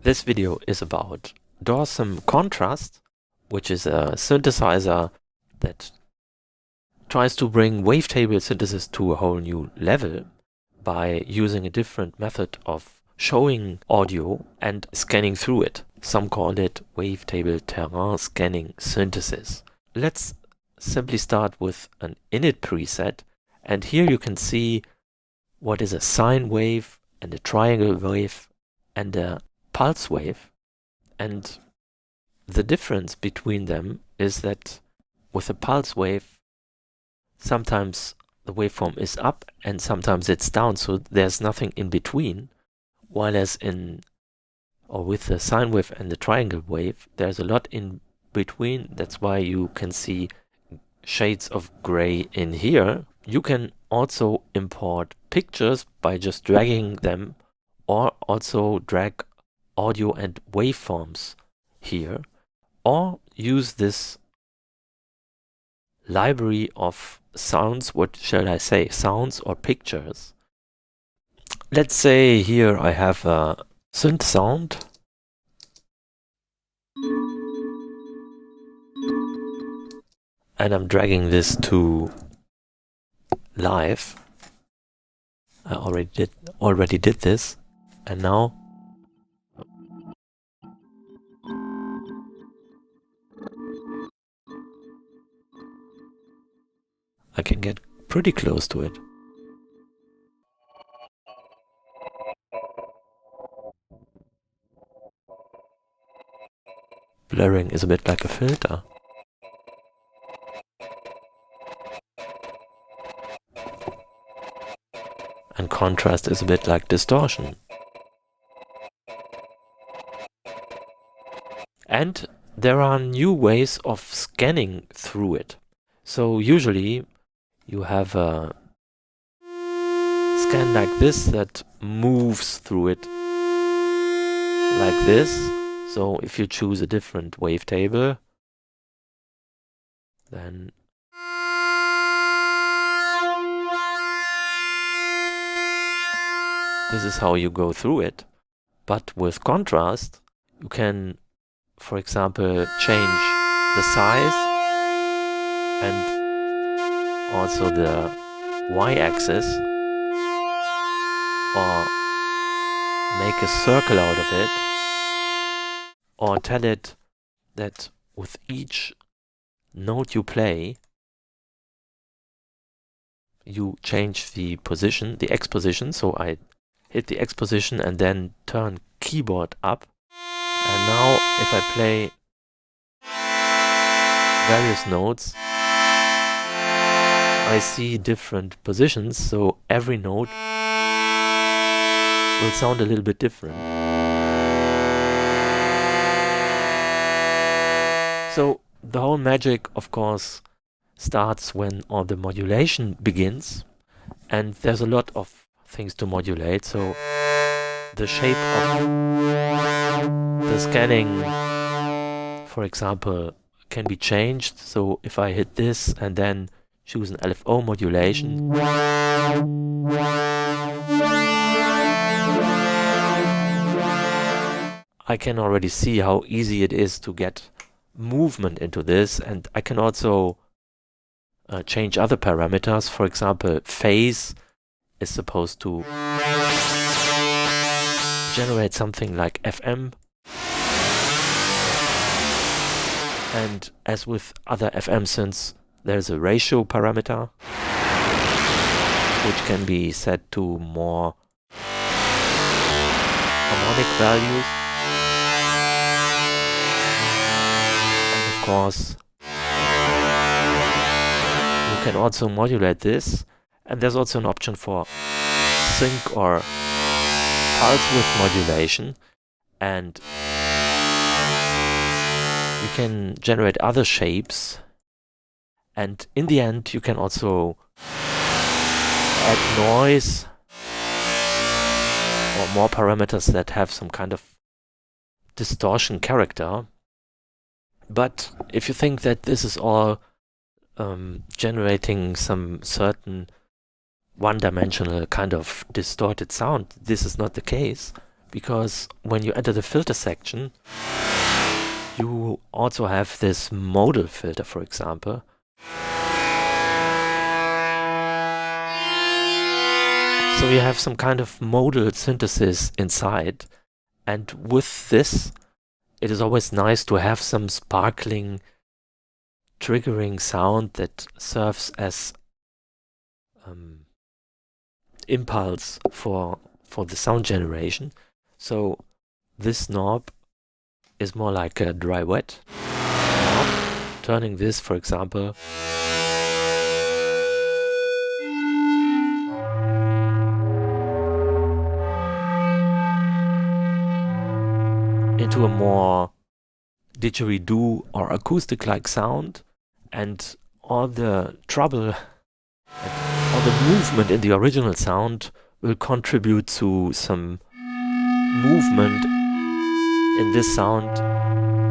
This video is about Dawesome Kontrast, which is a synthesizer that tries to bring wavetable synthesis to a whole new level by using a different method of showing audio and scanning through it. Some call it wavetable terrain scanning synthesis. Let's simply start with an init preset, and here you can see what is a sine wave and a triangle wave and a pulse wave, and the difference between them is that with a pulse wave sometimes the waveform is up and sometimes it's down, so there's nothing in between, while as with the sine wave and the triangle wave there's a lot in between. That's why you can see shades of gray in here. You can also import pictures by just dragging them, or also drag audio and waveforms here, or use this library of sounds. What shall I say? Sounds or pictures. Let's say here I have a synth sound. And I'm dragging this to live. I already did this, and now I can get pretty close to it. Blurring is a bit like a filter. And contrast is a bit like distortion. And there are new ways of scanning through it. So usually you have a scan like this that moves through it like this. So if you choose a different wavetable, then this is how you go through it. But with contrast, you can, for example, change the size and also the y-axis, or make a circle out of it, or tell it that with each note you play, you change the position, the X position. So I hit the X position and then turn keyboard up. And now if I play various notes, I see different positions, so every note will sound a little bit different. So the whole magic, of course, starts when all the modulation begins, and there's a lot of things to modulate. So the shape of the scanning, for example, can be changed. So if I hit this and then choose an LFO modulation, I can already see how easy it is to get movement into this, and I can also change other parameters. For example, phase is supposed to generate something like FM, and as with other FM synths, there's a ratio parameter which can be set to more harmonic values. And of course, you can also modulate this, and there's also an option for sync or pulse width modulation, and you can generate other shapes. And in the end, you can also add noise or more parameters that have some kind of distortion character. But if you think that this is all generating some certain one-dimensional kind of distorted sound, this is not the case, because when you enter the filter section, you also have this modal filter, for example. So you have some kind of modal synthesis inside, and with this, it is always nice to have some sparkling, triggering sound that serves as impulse for the sound generation. So this knob is more like a dry-wet knob. Turning this, for example, into a more didgeridoo or acoustic-like sound, and all the treble and all the movement in the original sound will contribute to some movement in this sound,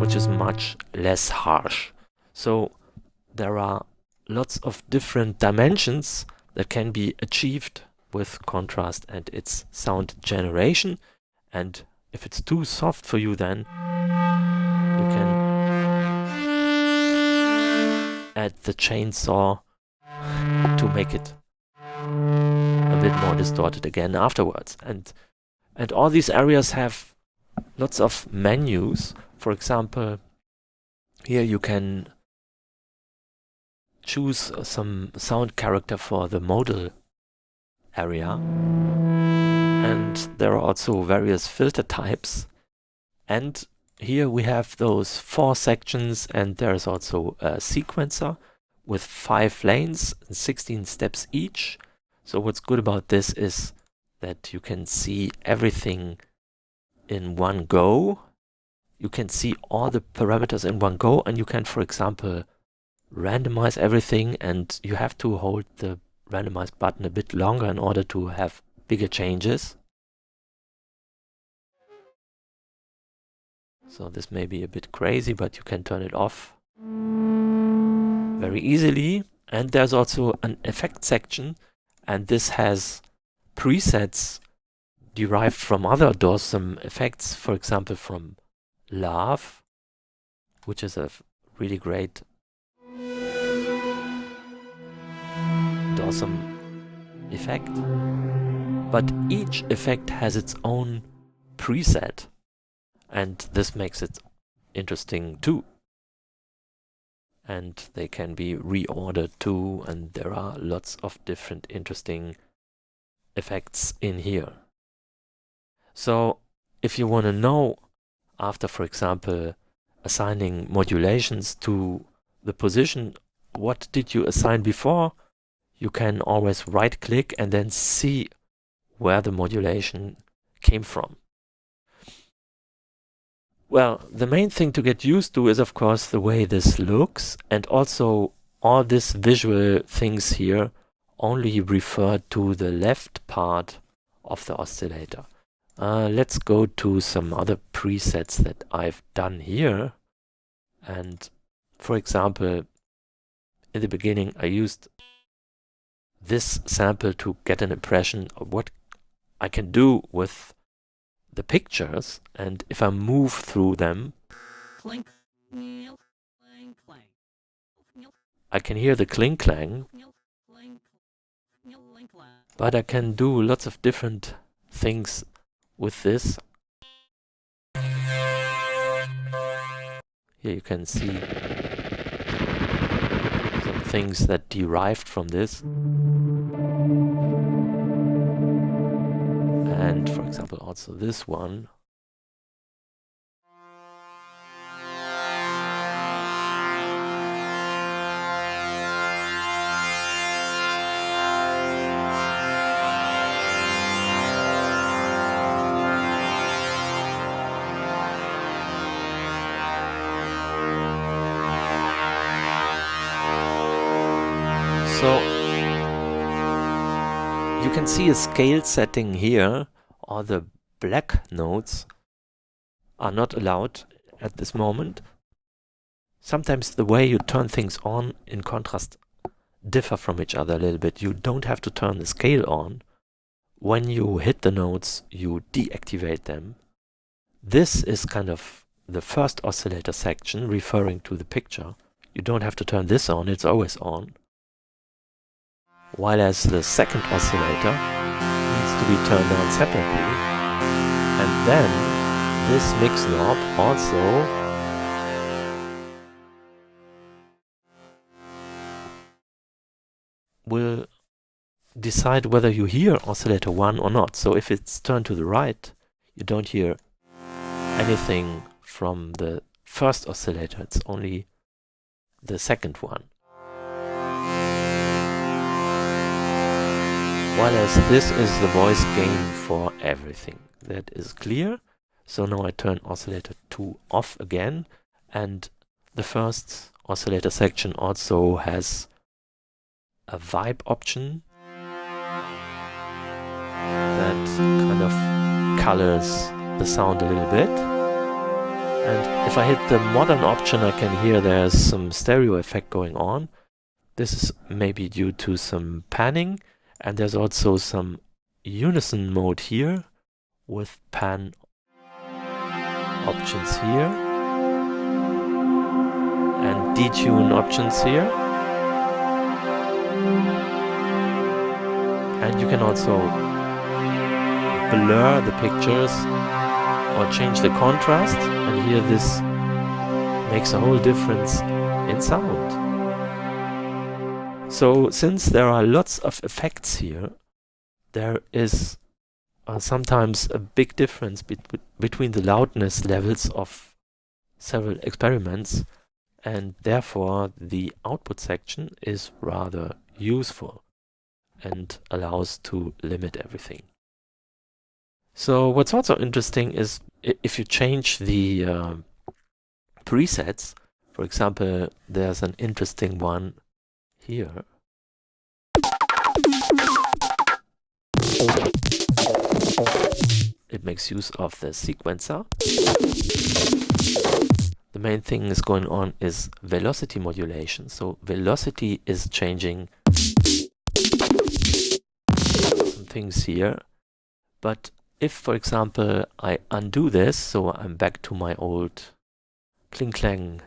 which is much less harsh. So there are lots of different dimensions that can be achieved with contrast and its sound generation, and if it's too soft for you, then you can add the chainsaw to make it a bit more distorted again afterwards. And all these areas have lots of menus. For example, here you can choose some sound character for the modal area, and there are also various filter types. And here we have those 4 sections, and there's also a sequencer with 5 lanes and 16 steps each. So what's good about this is that you can see everything in one go. You can see all the parameters in one go, and you can, for example, randomize everything, and you have to hold the randomize button a bit longer in order to have bigger changes. So this may be a bit crazy, but you can turn it off very easily. And there's also an effect section, and this has presets derived from other Dawesome effects, for example from Laugh, which is a really great Dawesome effect. But each effect has its own preset, and this makes it interesting too. And they can be reordered too, and there are lots of different interesting effects in here. So if you want to know, after, for example, assigning modulations to the position, what did you assign before, you can always right-click and then see where the modulation came from. Well, the main thing to get used to is, of course, the way this looks, and also all these visual things here only refer to the left part of the oscillator. Let's go to some other presets that I've done here. And for example, in the beginning, I used this sample to get an impression of what I can do with the pictures, and if I move through them, I can hear the clink-clang, but I can do lots of different things with this. Here you can see some things that derived from this. And for example, also this one. So you can see a scale setting here. All the black notes are not allowed at this moment. Sometimes the way you turn things on in contrast differ from each other a little bit. You don't have to turn the scale on when you hit the notes, you deactivate them. This is kind of the first oscillator section referring to the picture. You don't have to turn this on, it's always on. While as the second oscillator needs to be turned on separately. And then this mix knob also will decide whether you hear oscillator 1 or not. So if it's turned to the right, you don't hear anything from the first oscillator, it's only the second one. While as this is the voice gain for everything. That is clear. So now I turn oscillator 2 off again, and the first oscillator section also has a vibe option that kind of colors the sound a little bit. And if I hit the modern option, I can hear there's some stereo effect going on. This is maybe due to some panning, and there's also some unison mode here with pan options here and detune options here. And you can also blur the pictures or change the contrast, and here this makes a whole difference in sound. So since there are lots of effects here, there is sometimes a big difference between the loudness levels of several experiments, and therefore the output section is rather useful and allows to limit everything. So what's also interesting is if you change the presets. For example, there's an interesting one here. It makes use of the sequencer. The main thing is going on is velocity modulation. So velocity is changing some things here. But if, for example, I undo this, so I'm back to my old Kling Klang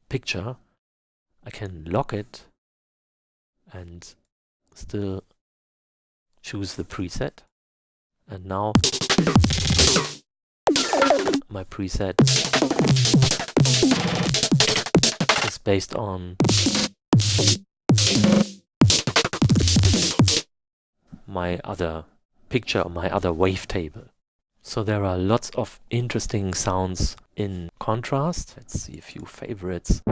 picture, I can lock it and still choose the preset. And now my preset is based on my other picture, my other wavetable. So there are lots of interesting sounds in Kontrast. Let's see a few favorites.